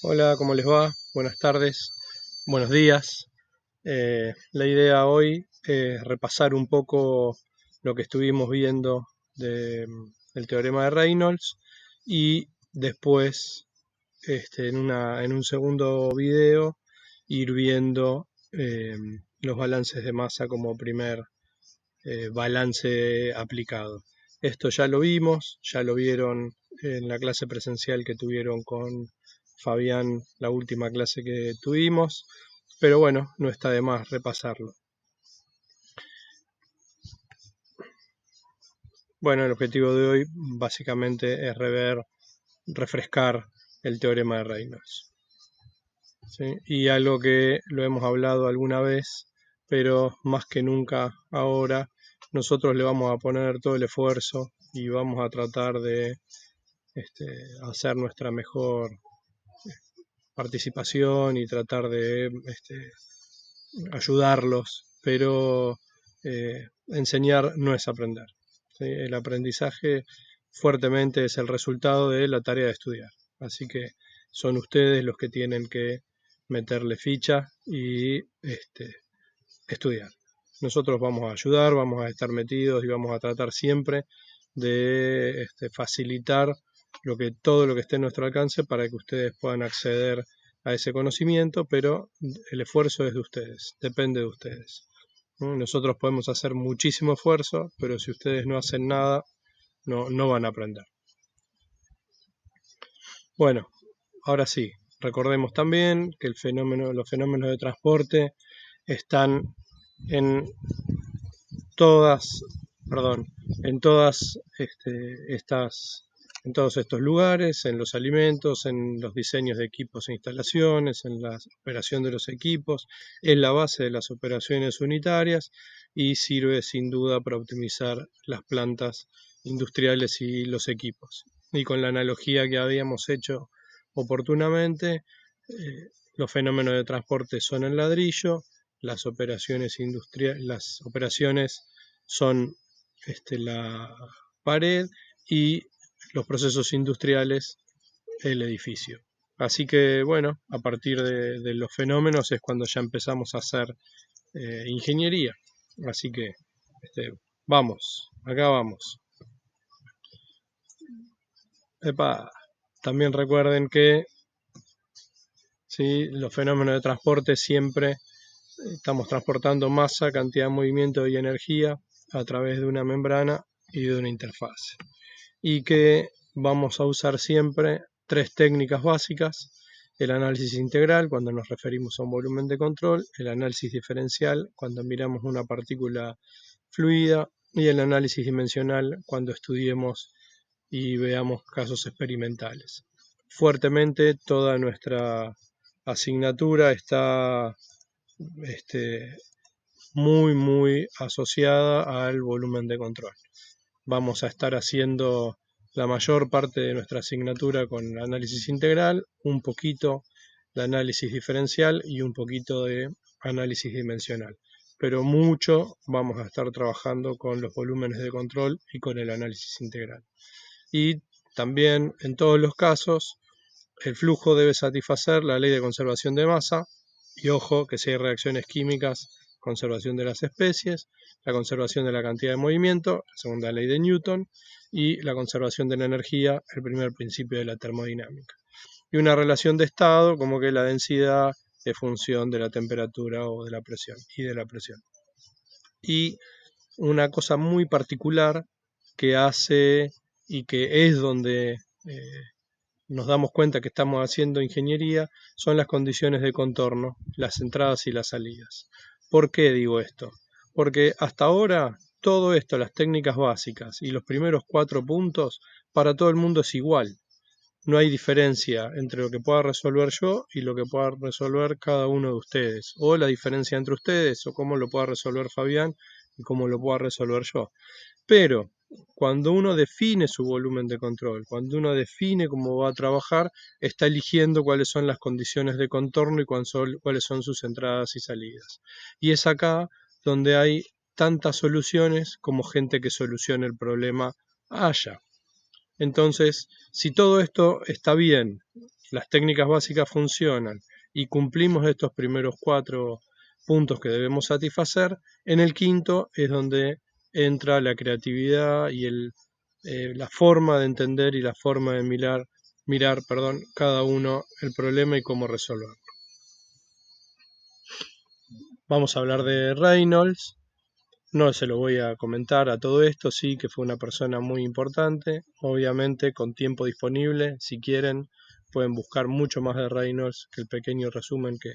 Hola, ¿cómo les va? Buenas tardes, buenos días. La idea hoy es repasar un poco lo que estuvimos viendo del teorema de Reynolds y después, en un segundo video, ir viendo los balances de masa como primer balance aplicado. Esto ya lo vimos, ya lo vieron en la clase presencial que tuvieron con Fabián, la última clase que tuvimos, pero bueno, no está de más repasarlo. Bueno, el objetivo de hoy básicamente es refrescar el teorema de Reynolds. ¿Sí? Y algo que lo hemos hablado alguna vez, pero más que nunca ahora, nosotros le vamos a poner todo el esfuerzo y vamos a tratar de hacer nuestra mejor participación y tratar de ayudarlos, pero enseñar no es aprender. ¿Sí? El aprendizaje fuertemente es el resultado de la tarea de estudiar. Así que son ustedes los que tienen que meterle ficha y estudiar. Nosotros vamos a ayudar, vamos a estar metidos y vamos a tratar siempre de facilitar todo lo que esté en nuestro alcance para que ustedes puedan acceder a ese conocimiento, pero el esfuerzo es de ustedes, depende de ustedes. Nosotros podemos hacer muchísimo esfuerzo, pero si ustedes no hacen nada, no van a aprender. Bueno, ahora sí, recordemos también que los fenómenos de transporte están en todas, en todas en todos estos lugares, en los alimentos, en los diseños de equipos e instalaciones, en la operación de los equipos, es la base de las operaciones unitarias y sirve sin duda para optimizar las plantas industriales y los equipos. Y con la analogía que habíamos hecho oportunamente, los fenómenos de transporte son el ladrillo, las operaciones son la pared y los procesos industriales el edificio. Así que bueno, a partir de los fenómenos es cuando ya empezamos a hacer ingeniería. Así que vamos, acá vamos. También recuerden que ¿sí? Los fenómenos de transporte siempre estamos transportando masa, cantidad de movimiento y energía a través de una membrana y de una interfaz. Y que vamos a usar siempre tres técnicas básicas: el análisis integral cuando nos referimos a un volumen de control, el análisis diferencial cuando miramos una partícula fluida y el análisis dimensional cuando estudiemos y veamos casos experimentales. Fuertemente toda nuestra asignatura está muy asociada al volumen de control. Vamos a estar haciendo la mayor parte de nuestra asignatura con análisis integral, un poquito de análisis diferencial y un poquito de análisis dimensional. Pero mucho vamos a estar trabajando con los volúmenes de control y con el análisis integral. Y también en todos los casos el flujo debe satisfacer la ley de conservación de masa y ojo que si hay reacciones químicas, conservación de las especies, la conservación de la cantidad de movimiento, la segunda ley de Newton, y la conservación de la energía, el primer principio de la termodinámica. Y una relación de estado como que la densidad es función de la temperatura o de la presión y una cosa muy particular que hace y que es donde nos damos cuenta que estamos haciendo ingeniería son las condiciones de contorno, las entradas y las salidas. ¿Por qué digo esto? Porque hasta ahora todo esto, las técnicas básicas y los primeros 4 puntos, para todo el mundo es igual. No hay diferencia entre lo que pueda resolver yo y lo que pueda resolver cada uno de ustedes, o la diferencia entre ustedes, o cómo lo pueda resolver Fabián y cómo lo pueda resolver yo. Pero cuando uno define su volumen de control, cuando uno define cómo va a trabajar, está eligiendo cuáles son las condiciones de contorno y cuáles son sus entradas y salidas. Y es acá donde hay tantas soluciones como gente que solucione el problema haya. Entonces, si todo esto está bien las técnicas básicas funcionan y cumplimos estos primeros 4 puntos que debemos satisfacer, en el quinto es donde entra la creatividad y la forma de entender y la forma de mirar, cada uno el problema y cómo resolverlo. Vamos a hablar de Reynolds. No se lo voy a comentar a todo esto, sí que fue una persona muy importante, obviamente con tiempo disponible, si quieren pueden buscar mucho más de Reynolds que el pequeño resumen que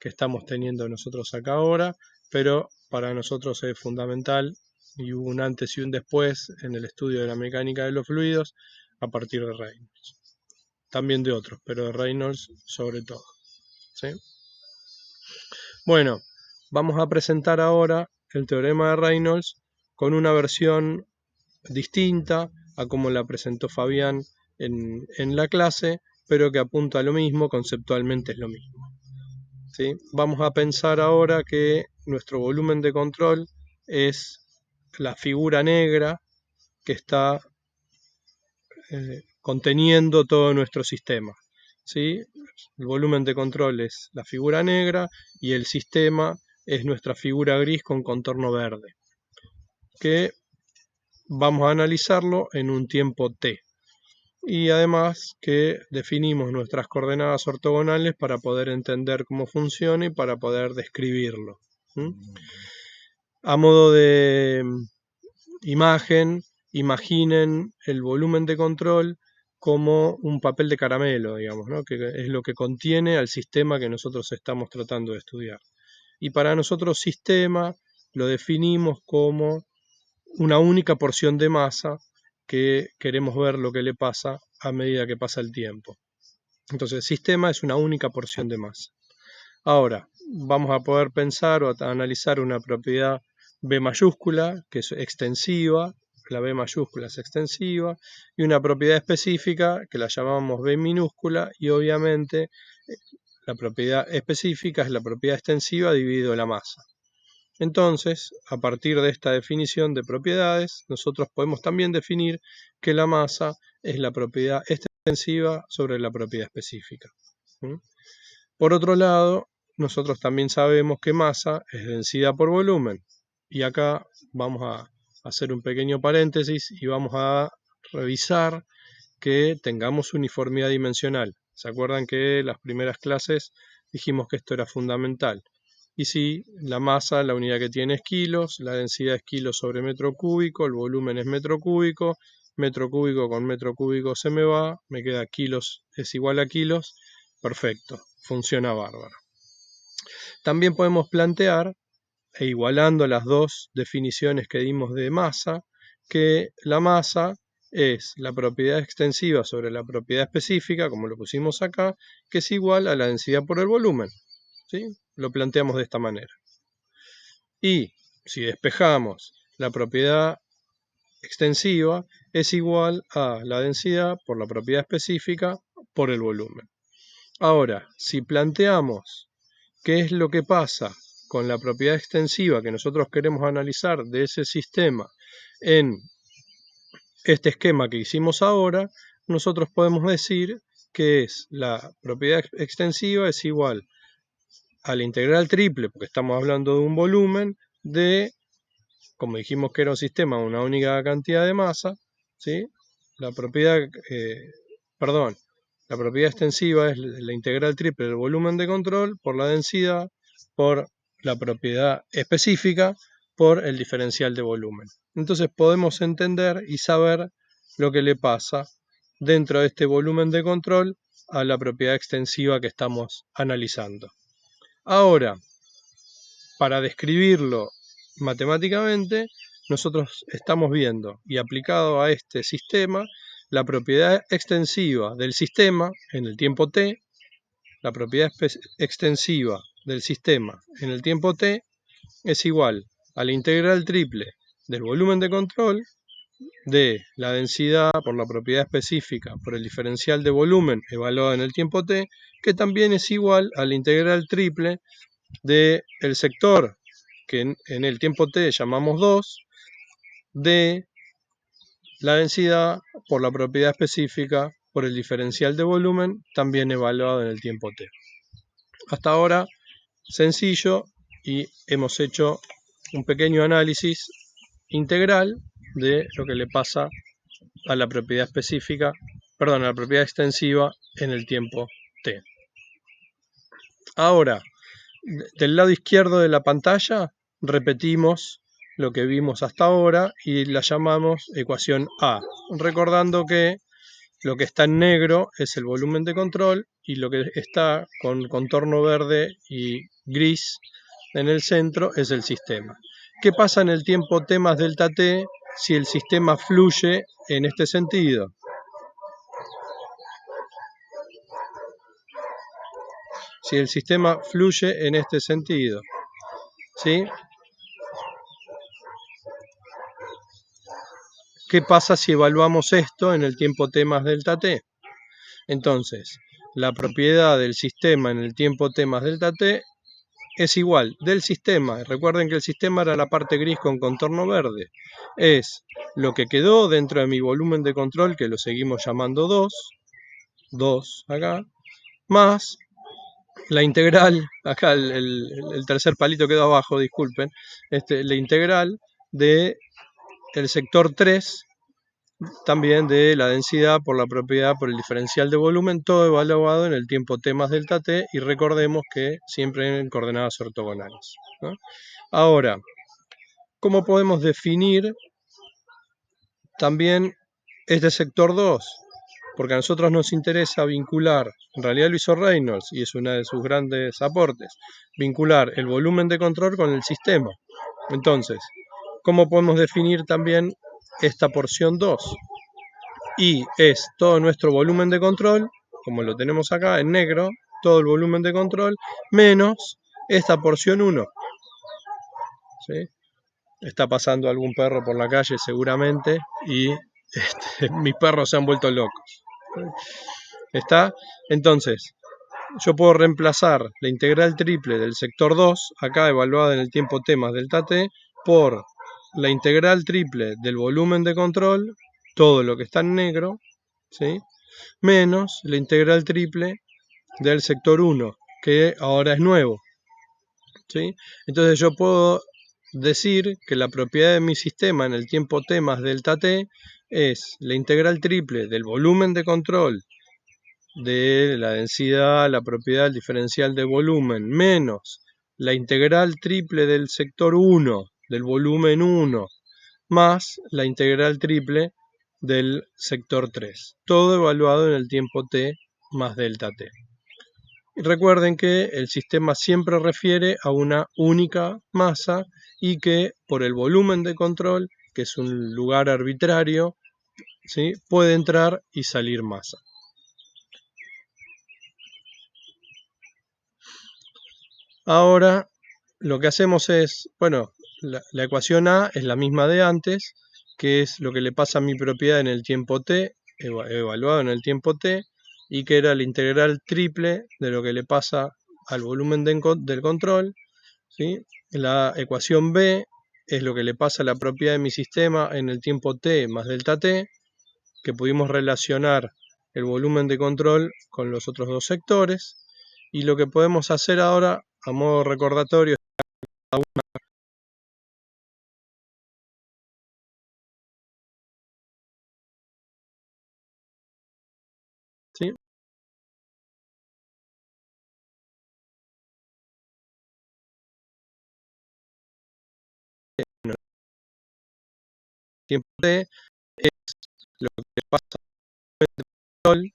estamos teniendo nosotros acá ahora, pero para nosotros es fundamental y hubo un antes y un después en el estudio de la mecánica de los fluidos a partir de Reynolds. También de otros, pero de Reynolds sobre todo, ¿sí? Bueno, vamos a presentar ahora el teorema de Reynolds con una versión distinta a como la presentó Fabián en la clase, pero que apunta a lo mismo, conceptualmente es lo mismo, ¿sí? Vamos a pensar ahora que nuestro volumen de control es la figura negra que está conteniendo todo nuestro sistema, ¿sí? El volumen de control es la figura negra y el sistema es nuestra figura gris con contorno verde, que vamos a analizarlo en un tiempo t. Y además que definimos nuestras coordenadas ortogonales para poder entender cómo funciona y para poder describirlo. A modo de imagen, imaginen el volumen de control como un papel de caramelo, digamos, ¿no? Que es lo que contiene al sistema que nosotros estamos tratando de estudiar. Y para nosotros sistema lo definimos como una única porción de masa que queremos ver lo que le pasa a medida que pasa el tiempo. Entonces, sistema es una única porción de masa. Ahora, vamos a poder pensar o a analizar una propiedad B mayúscula, que es extensiva, la B mayúscula es extensiva, y una propiedad específica, que la llamamos B minúscula, y obviamente la propiedad específica es la propiedad extensiva dividido la masa. Entonces, a partir de esta definición de propiedades, nosotros podemos también definir que la masa es la propiedad extensiva sobre la propiedad específica. Por otro lado, nosotros también sabemos que masa es densidad por volumen. Y acá vamos a hacer un pequeño paréntesis y vamos a revisar que tengamos uniformidad dimensional. ¿Se acuerdan que en las primeras clases dijimos que esto era fundamental? Y sí, la masa, la unidad que tiene es kilos, la densidad es kilos sobre metro cúbico, el volumen es metro cúbico con metro cúbico se me va, me queda kilos es igual a kilos, perfecto, funciona bárbaro. También podemos plantear, e igualando las dos definiciones que dimos de masa, que la masa es la propiedad extensiva sobre la propiedad específica, como lo pusimos acá, que es igual a la densidad por el volumen, ¿sí? Lo planteamos de esta manera. Y si despejamos, la propiedad extensiva es igual a la densidad por la propiedad específica por el volumen. Ahora, si planteamos qué es lo que pasa con la propiedad extensiva que nosotros queremos analizar de ese sistema en este esquema que hicimos ahora, nosotros podemos decir que es la propiedad extensiva es igual a la integral triple, porque estamos hablando de un volumen, de, como dijimos que era un sistema, una única cantidad de masa, ¿sí? La propiedad, la propiedad extensiva es la integral triple del volumen de control por la densidad, por la propiedad específica, por el diferencial de volumen. Entonces podemos entender y saber lo que le pasa dentro de este volumen de control a la propiedad extensiva que estamos analizando. Ahora, para describirlo matemáticamente, nosotros estamos viendo y aplicado a este sistema la propiedad extensiva del sistema en el tiempo t, la propiedad extensiva del sistema en el tiempo t es igual a la integral triple del volumen de control de la densidad por la propiedad específica por el diferencial de volumen evaluado en el tiempo t, que también es igual a la integral triple del sector que en el tiempo t llamamos 2, de la densidad por la propiedad específica por por el diferencial de volumen, también evaluado en el tiempo t. Hasta ahora, sencillo, y hemos hecho un pequeño análisis integral de lo que le pasa a la propiedad específica, perdón, a la propiedad extensiva en el tiempo t. Ahora, del lado izquierdo de la pantalla, repetimos lo que vimos hasta ahora y la llamamos ecuación A, recordando que lo que está en negro es el volumen de control y lo que está con contorno verde y gris en el centro es el sistema. ¿Qué pasa en el tiempo t más delta t si el sistema fluye en este sentido? Si el sistema fluye en este sentido, ¿sí? ¿Qué pasa si evaluamos esto en el tiempo t más delta t? Entonces, la propiedad del sistema en el tiempo t más delta t es igual del sistema. Recuerden que el sistema era la parte gris con contorno verde. Es lo que quedó dentro de mi volumen de control, que lo seguimos llamando 2 acá, más la integral, acá el tercer palito quedó abajo, disculpen, la integral de el sector 3, también de la densidad por la propiedad por el diferencial de volumen, todo evaluado en el tiempo t más delta t, y recordemos que siempre en coordenadas ortogonales, ¿no? Ahora, ¿cómo podemos definir también este sector 2? Porque a nosotros nos interesa vincular, en realidad lo hizo Reynolds y es uno de sus grandes aportes, vincular el volumen de control con el sistema. Entonces, ¿cómo podemos definir también esta porción 2? Y es todo nuestro volumen de control, como lo tenemos acá en negro, todo el volumen de control, menos esta porción 1. ¿Sí? Está pasando algún perro por la calle seguramente y mis perros se han vuelto locos. ¿Está? Entonces, yo puedo reemplazar la integral triple del sector 2, acá evaluada en el tiempo t más delta t, por la integral triple del volumen de control, todo lo que está en negro, ¿sí? Menos la integral triple del sector 1, que ahora es nuevo, ¿sí? Entonces yo puedo decir que la propiedad de mi sistema en el tiempo t más delta t es la integral triple del volumen de control de la densidad, la propiedad diferencial de volumen, menos la integral triple del sector 1, del volumen 1, más la integral triple del sector 3. Todo evaluado en el tiempo t más delta t. Y recuerden que el sistema siempre refiere a una única masa y que por el volumen de control, que es un lugar arbitrario, ¿sí?, puede entrar y salir masa. Ahora lo que hacemos es, bueno, la ecuación A es la misma de antes, que es lo que le pasa a mi propiedad en el tiempo t, evaluado en el tiempo t, y que era la integral triple de lo que le pasa al volumen del control, ¿sí? La ecuación B es lo que le pasa a la propiedad de mi sistema en el tiempo t más delta t, que pudimos relacionar el volumen de control con los otros dos sectores, y lo que podemos hacer ahora, a modo recordatorio, ¿sí?, en el tiempo t es lo que le pasa al volumen de control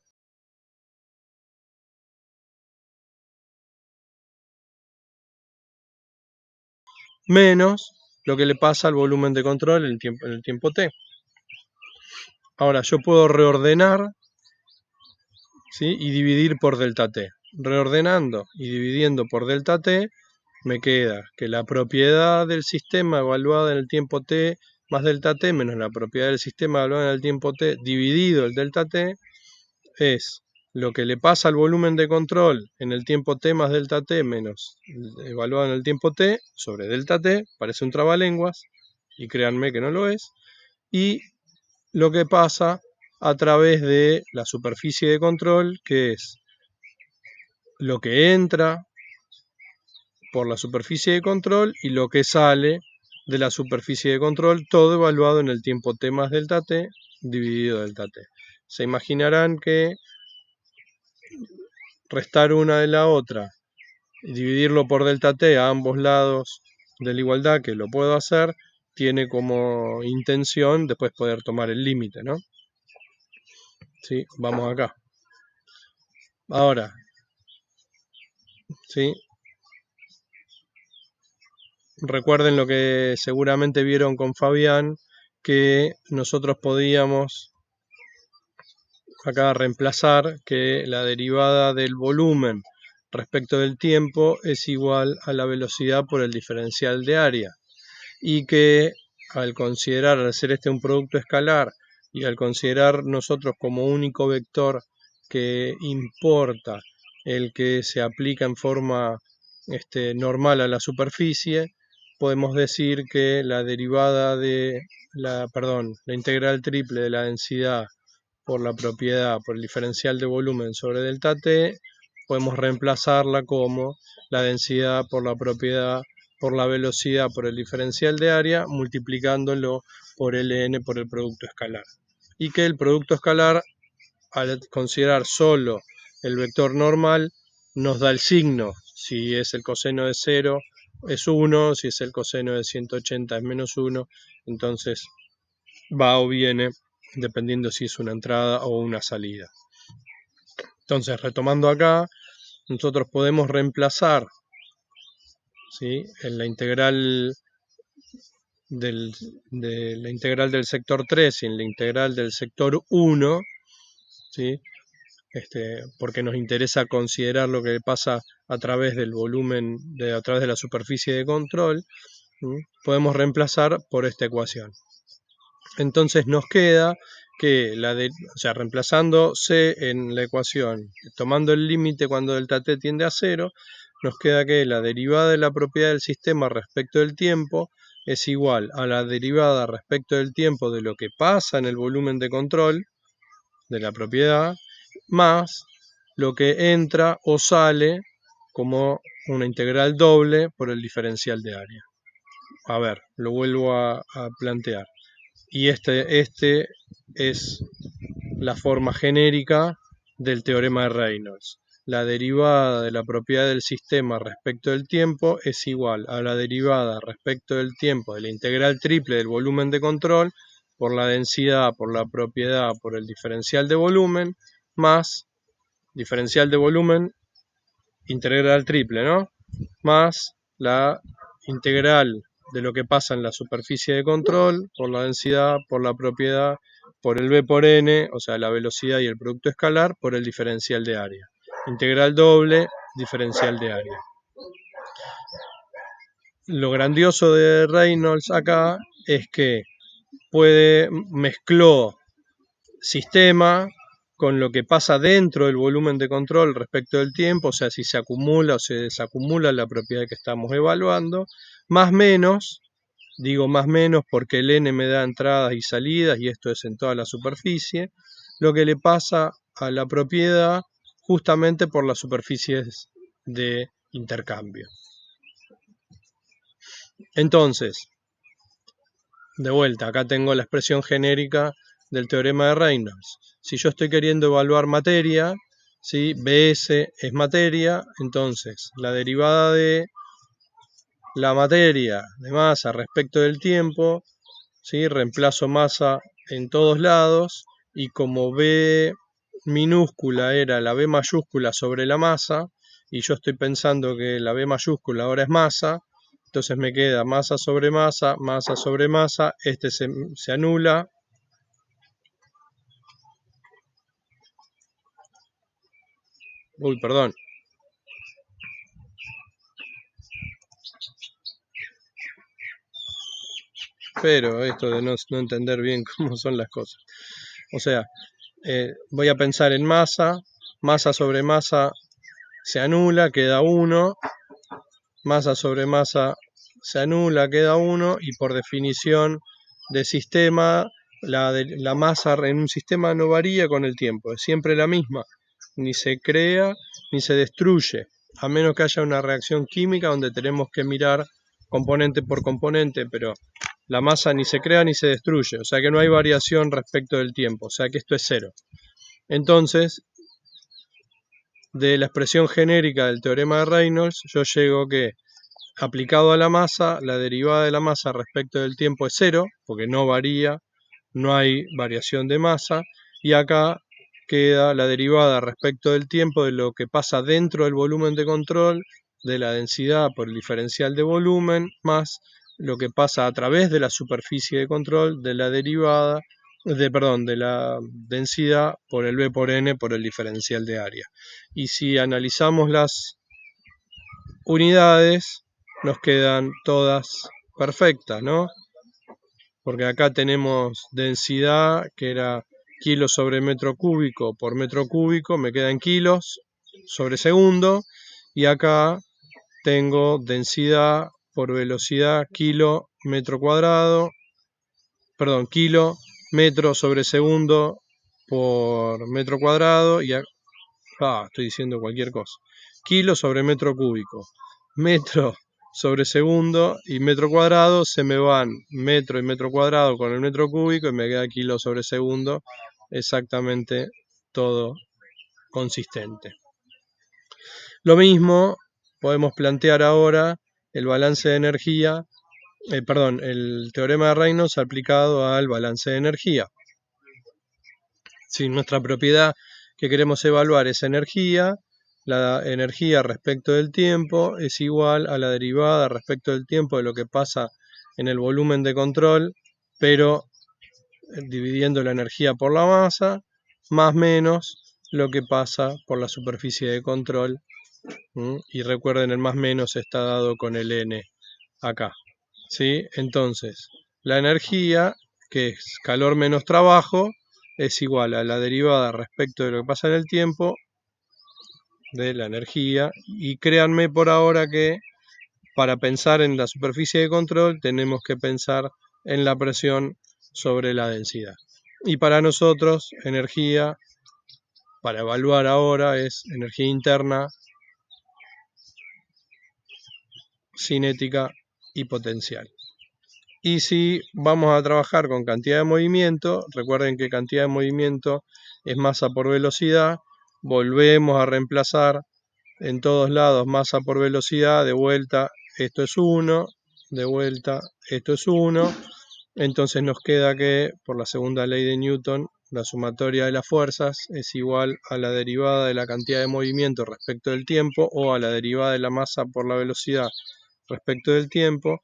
menos lo que le pasa al volumen de control en el tiempo t. Ahora yo puedo reordenar, ¿sí?, y dividir por delta t. Reordenando y dividiendo por delta t, me queda que la propiedad del sistema evaluada en el tiempo t más delta t menos la propiedad del sistema evaluada en el tiempo t dividido el delta t es lo que le pasa al volumen de control en el tiempo t más delta t menos evaluado en el tiempo t sobre delta t, parece un trabalenguas y créanme que no lo es, y lo que pasa a través de la superficie de control, que es lo que entra por la superficie de control y lo que sale de la superficie de control, todo evaluado en el tiempo t más delta t dividido delta t. Se imaginarán que restar una de la otra y dividirlo por delta t a ambos lados de la igualdad, que lo puedo hacer, tiene como intención después poder tomar el límite, ¿no? ¿Sí? Vamos acá. Ahora, ¿sí? Recuerden lo que seguramente vieron con Fabián, que nosotros podíamos acá reemplazar que la derivada del volumen respecto del tiempo es igual a la velocidad por el diferencial de área, y que al ser este un producto escalar y al considerar nosotros como único vector que importa el que se aplica en forma normal a la superficie, podemos decir que la derivada de la integral triple de la densidad por la propiedad por el diferencial de volumen sobre delta t, podemos reemplazarla como la densidad por la propiedad por la velocidad por el diferencial de área, multiplicándolo por ln por el producto escalar. Y que el producto escalar, al considerar solo el vector normal, nos da el signo. Si es el coseno de 0 es 1, si es el coseno de 180 es menos 1, entonces va o viene dependiendo si es una entrada o una salida. Entonces, retomando acá, nosotros podemos reemplazar, ¿sí?, en la integral de la integral del sector 3 y en la integral del sector 1, ¿sí?, porque nos interesa considerar lo que pasa a través del volumen, a través de la superficie de control, ¿sí?, podemos reemplazar por esta ecuación. Entonces nos queda que reemplazando c en la ecuación, tomando el límite cuando delta t tiende a 0, nos queda que la derivada de la propiedad del sistema respecto del tiempo es igual a la derivada respecto del tiempo de lo que pasa en el volumen de control de la propiedad, más lo que entra o sale como una integral doble por el diferencial de área. A ver, lo vuelvo a plantear. Y este es la forma genérica del teorema de Reynolds. La derivada de la propiedad del sistema respecto del tiempo es igual a la derivada respecto del tiempo de la integral triple del volumen de control por la densidad, por la propiedad, por el diferencial de volumen, más diferencial de volumen, integral triple, ¿no? Más la integral de lo que pasa en la superficie de control, por la densidad, por la propiedad, por el B por N, o sea, la velocidad y el producto escalar, por el diferencial de área. Integral doble, diferencial de área. Lo grandioso de Reynolds acá es que mezcló sistema con lo que pasa dentro del volumen de control respecto del tiempo, o sea, si se acumula o se desacumula la propiedad que estamos evaluando, más menos, digo más menos porque el n me da entradas y salidas y esto es en toda la superficie, lo que le pasa a la propiedad justamente por las superficies de intercambio. Entonces, de vuelta, acá tengo la expresión genérica del teorema de Reynolds. Si yo estoy queriendo evaluar materia, ¿sí?, Bs es materia, entonces la derivada de la materia de masa respecto del tiempo, ¿sí?, reemplazo masa en todos lados, y como B minúscula era la B mayúscula sobre la masa, y yo estoy pensando que la B mayúscula ahora es masa, entonces me queda masa sobre masa, masa sobre masa, se anula. Uy, perdón. Pero esto de no entender bien cómo son las cosas. O sea, voy a pensar en masa, masa sobre masa se anula, queda 1, masa sobre masa se anula, queda 1, y por definición de sistema, la masa en un sistema no varía con el tiempo, es siempre la misma, ni se crea ni se destruye, a menos que haya una reacción química donde tenemos que mirar componente por componente, pero la masa ni se crea ni se destruye, o sea que no hay variación respecto del tiempo, o sea que esto es cero. Entonces, de la expresión genérica del teorema de Reynolds, yo llego que aplicado a la masa, la derivada de la masa respecto del tiempo es cero, porque no varía, no hay variación de masa, y acá queda la derivada respecto del tiempo de lo que pasa dentro del volumen de control, de la densidad por el diferencial de volumen, más lo que pasa a través de la superficie de control de la derivada, de la densidad por el B por N por el diferencial de área. Y si analizamos las unidades, nos quedan todas perfectas, ¿no? Porque acá tenemos densidad que era kilos sobre metro cúbico por metro cúbico, me quedan kilos sobre segundo, y acá tengo densidad por velocidad kilo metro cuadrado, perdón, kilo metro sobre segundo por metro cuadrado, y estoy diciendo cualquier cosa. Kilo sobre metro cúbico, metro sobre segundo y metro cuadrado, se me van metro y metro cuadrado con el metro cúbico y me queda kilo sobre segundo, exactamente todo consistente. Lo mismo podemos plantear ahora el balance de energía, el teorema de Reynolds aplicado al balance de energía. Si nuestra propiedad que queremos evaluar es energía, la energía respecto del tiempo es igual a la derivada respecto del tiempo de lo que pasa en el volumen de control, pero dividiendo la energía por la masa, más menos lo que pasa por la superficie de control. Y recuerden, el más menos está dado con el n acá. ¿Sí? Entonces, la energía, que es calor menos trabajo, es igual a la derivada respecto de lo que pasa en el tiempo de la energía. Y créanme por ahora que para pensar en la superficie de control tenemos que pensar en la presión sobre la densidad. Y para nosotros, energía, para evaluar ahora, es energía interna, cinética y potencial. Y si vamos a trabajar con cantidad de movimiento, recuerden que cantidad de movimiento es masa por velocidad, volvemos a reemplazar en todos lados masa por velocidad, de vuelta esto es 1, de vuelta esto es 1, entonces nos queda que por la segunda ley de Newton, la sumatoria de las fuerzas es igual a la derivada de la cantidad de movimiento respecto del tiempo o a la derivada de la masa por la velocidad respecto del tiempo,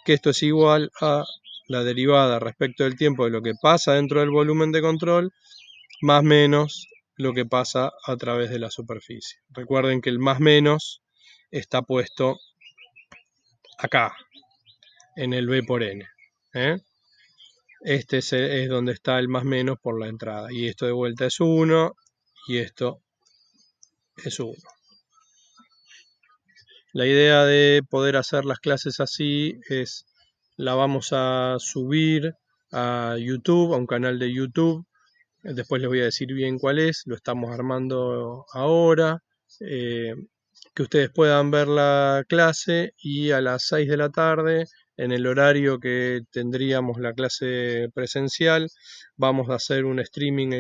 que esto es igual a la derivada respecto del tiempo de lo que pasa dentro del volumen de control, más menos lo que pasa a través de la superficie. Recuerden que el más menos está puesto acá, en el B por N. Este es donde está el más menos por la entrada. Y esto de vuelta es 1 y esto es 1. La idea de poder hacer las clases así es, la vamos a subir a YouTube, a un canal de YouTube. Después les voy a decir bien cuál es, lo estamos armando ahora. Que ustedes puedan ver la clase y a las 6 de la tarde, en el horario que tendríamos la clase presencial, vamos a hacer un streaming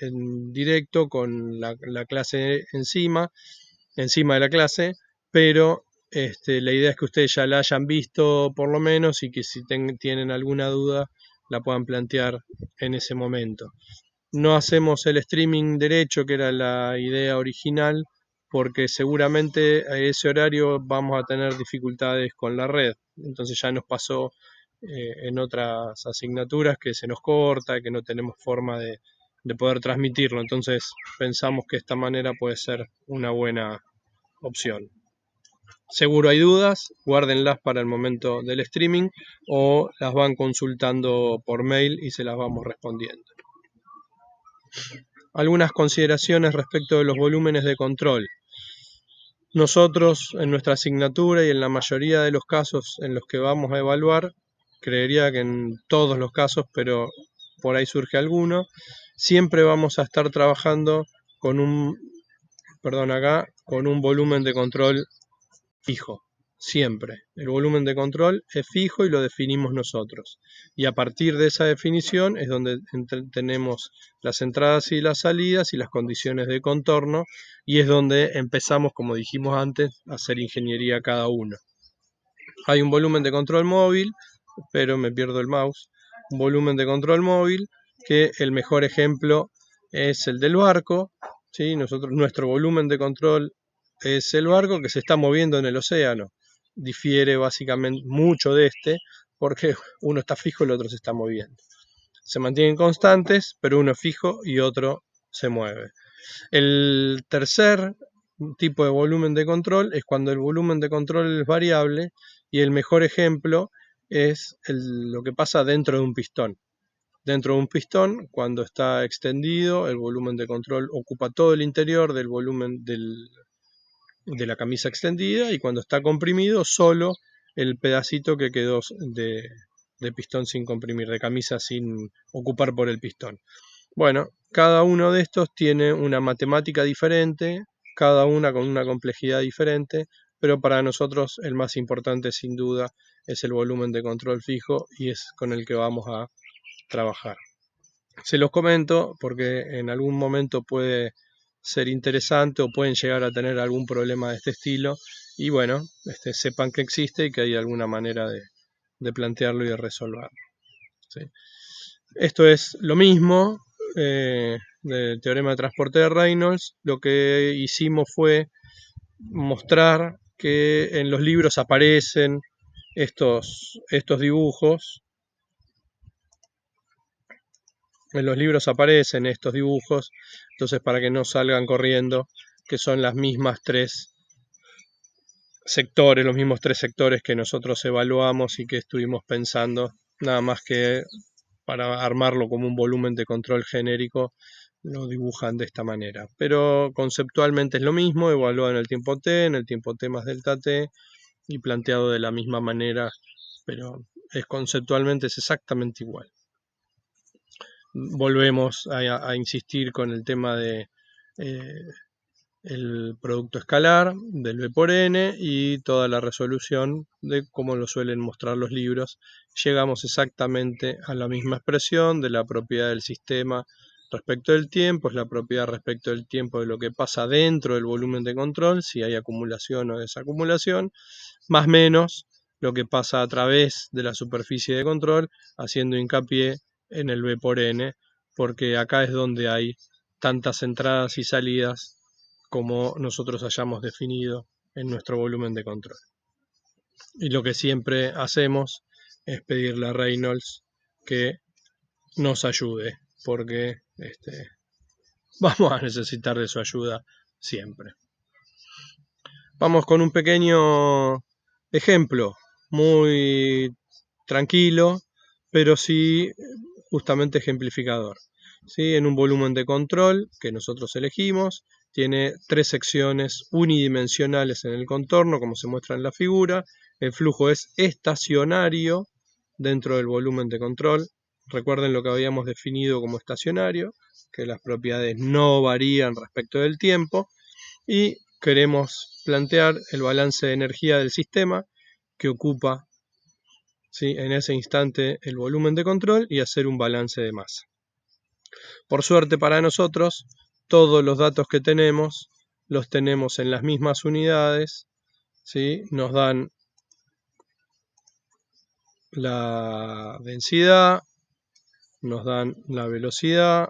en directo con la clase encima de la clase, pero la idea es que ustedes ya la hayan visto por lo menos y que si tienen alguna duda la puedan plantear en ese momento. No hacemos el streaming derecho, que era la idea original, porque seguramente a ese horario vamos a tener dificultades con la red. Entonces ya nos pasó en otras asignaturas que se nos corta, que no tenemos forma de poder transmitirlo. Entonces pensamos que esta manera puede ser una buena opción. Seguro hay dudas, guárdenlas para el momento del streaming o las van consultando por mail y se las vamos respondiendo. Algunas consideraciones respecto de los volúmenes de control. Nosotros en nuestra asignatura y en la mayoría de los casos en los que vamos a evaluar, creería que en todos los casos, pero por ahí surge alguno, siempre vamos a estar trabajando con un, con un volumen de control fijo, siempre. El volumen de control es fijo y lo definimos nosotros. Y a partir de esa definición es donde tenemos las entradas y las salidas y las condiciones de contorno, y es donde empezamos, como dijimos antes, a hacer ingeniería cada uno. Hay un volumen de control móvil, pero me pierdo el mouse. Un volumen de control móvil, que el mejor ejemplo es el del barco. ¿Sí? Nuestro volumen de control es el barco que se está moviendo en el océano. Difiere básicamente mucho de este, porque uno está fijo y el otro se está moviendo. Se mantienen constantes, pero uno es fijo y otro se mueve. El tercer tipo de volumen de control es cuando el volumen de control es variable, y el mejor ejemplo es lo que pasa dentro de un pistón. Dentro de un pistón, cuando está extendido, el volumen de control ocupa todo el interior del volumen de la camisa extendida, y cuando está comprimido, solo el pedacito que quedó de pistón sin comprimir, de camisa sin ocupar por el pistón. Bueno, cada uno de estos tiene una matemática diferente, cada una con una complejidad diferente, pero para nosotros el más importante sin duda es el volumen de control fijo, y es con el que vamos a trabajar. Se los comento porque en algún momento puede ser interesante o pueden llegar a tener algún problema de este estilo, y bueno, sepan que existe y que hay alguna manera de plantearlo y de resolverlo. ¿Sí? Esto es lo mismo del teorema de transporte de Reynolds. Lo que hicimos fue mostrar que en los libros aparecen estos dibujos. En los libros aparecen estos dibujos, entonces para que no salgan corriendo, que son las mismas tres sectores, los mismos tres sectores que nosotros evaluamos y que estuvimos pensando, nada más que para armarlo como un volumen de control genérico, lo dibujan de esta manera. Pero conceptualmente es lo mismo, evaluado en el tiempo t más delta t, y planteado de la misma manera, pero conceptualmente es exactamente igual. Volvemos a insistir con el tema de el producto escalar del B por N y toda la resolución de cómo lo suelen mostrar los libros. Llegamos exactamente a la misma expresión de la propiedad del sistema respecto del tiempo, es la propiedad respecto del tiempo de lo que pasa dentro del volumen de control, si hay acumulación o desacumulación, más menos lo que pasa a través de la superficie de control, haciendo hincapié en el B por N, porque acá es donde hay tantas entradas y salidas como nosotros hayamos definido en nuestro volumen de control. Y lo que siempre hacemos es pedirle a Reynolds que nos ayude, porque vamos a necesitar de su ayuda siempre. Vamos con un pequeño ejemplo, muy tranquilo, pero sí justamente ejemplificador. ¿Sí? En un volumen de control que nosotros elegimos, tiene tres secciones unidimensionales en el contorno, como se muestra en la figura. El flujo es estacionario dentro del volumen de control. Recuerden lo que habíamos definido como estacionario, que las propiedades no varían respecto del tiempo, y queremos plantear el balance de energía del sistema que ocupa, ¿sí?, en ese instante el volumen de control, y hacer un balance de masa. Por suerte para nosotros, todos los datos que tenemos los tenemos en las mismas unidades, ¿sí? Nos dan la densidad, nos dan la velocidad,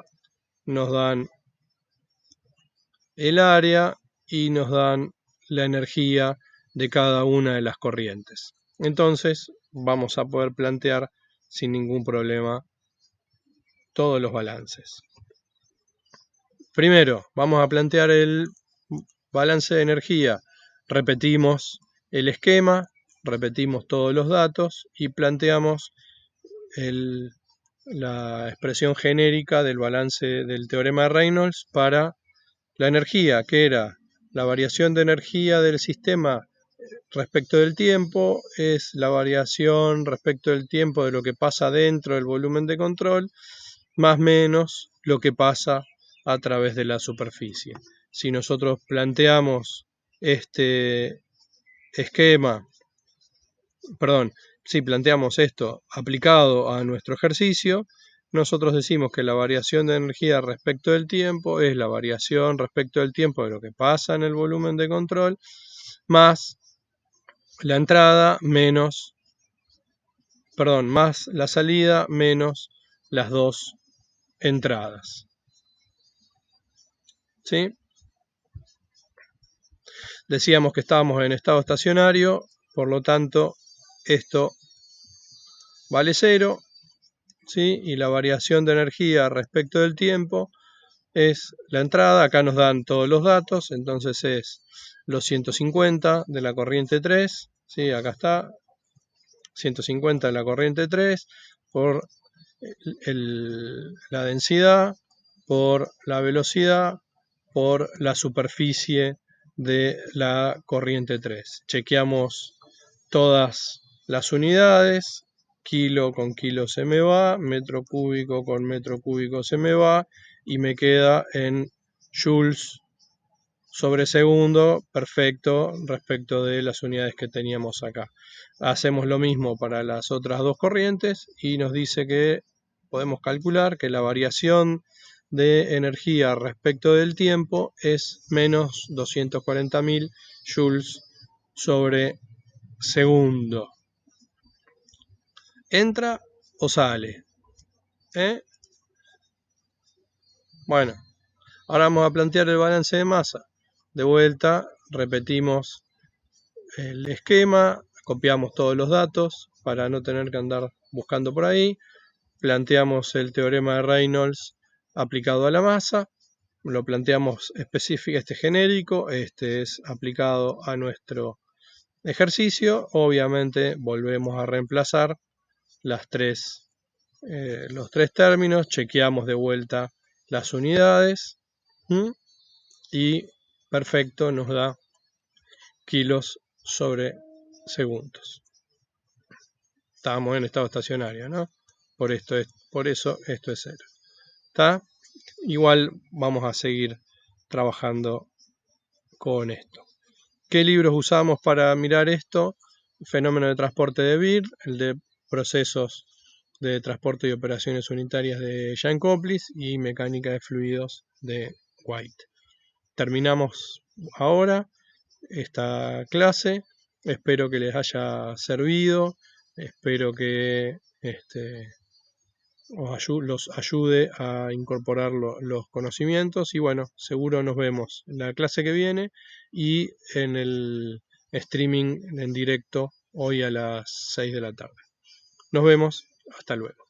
nos dan el área y nos dan la energía de cada una de las corrientes. Entonces vamos a poder plantear sin ningún problema todos los balances. Primero vamos a plantear el balance de energía. Repetimos el esquema, repetimos todos los datos y planteamos la expresión genérica del balance del teorema de Reynolds para la energía, que era la variación de energía del sistema respecto del tiempo, es la variación respecto del tiempo de lo que pasa dentro del volumen de control, más menos lo que pasa a través de la superficie. Si nosotros planteamos este esquema, si planteamos esto aplicado a nuestro ejercicio, nosotros decimos que la variación de energía respecto del tiempo es la variación respecto del tiempo de lo que pasa en el volumen de control, más la entrada más la salida menos las dos entradas. ¿Sí? Decíamos que estábamos en estado estacionario, por lo tanto, esto vale 0, ¿sí? Y la variación de energía respecto del tiempo es la entrada. Acá nos dan todos los datos, entonces es los 150 de la corriente 3, ¿sí? Acá está, 150 de la corriente 3 por la densidad, por la velocidad, por la superficie de la corriente 3. Chequeamos todas las unidades, kilo con kilo se me va, metro cúbico con metro cúbico se me va y me queda en joules sobre segundo, perfecto, respecto de las unidades que teníamos acá. Hacemos lo mismo para las otras dos corrientes y nos dice que podemos calcular que la variación de energía respecto del tiempo es menos 240.000 joules sobre segundo. ¿Entra o sale? Bueno, ahora vamos a plantear el balance de masa. De vuelta, repetimos el esquema, copiamos todos los datos para no tener que andar buscando por ahí. Planteamos el teorema de Reynolds aplicado a la masa. Lo planteamos específico, este genérico, este es aplicado a nuestro ejercicio. Obviamente volvemos a reemplazar los tres términos, chequeamos de vuelta las unidades y perfecto, nos da kilos sobre segundos. Estábamos en estado estacionario, ¿no? Por eso esto es 0. ¿Está? Igual vamos a seguir trabajando con esto. ¿Qué libros usamos para mirar esto? Fenómeno de transporte de Beer, el de procesos de transporte y operaciones unitarias de Jean Koplis y mecánica de fluidos de White. Terminamos ahora esta clase. Espero que les haya servido. Espero que los ayude a incorporar los conocimientos. Y bueno, seguro nos vemos en la clase que viene y en el streaming en directo hoy a las 6 de la tarde. Nos vemos. Hasta luego.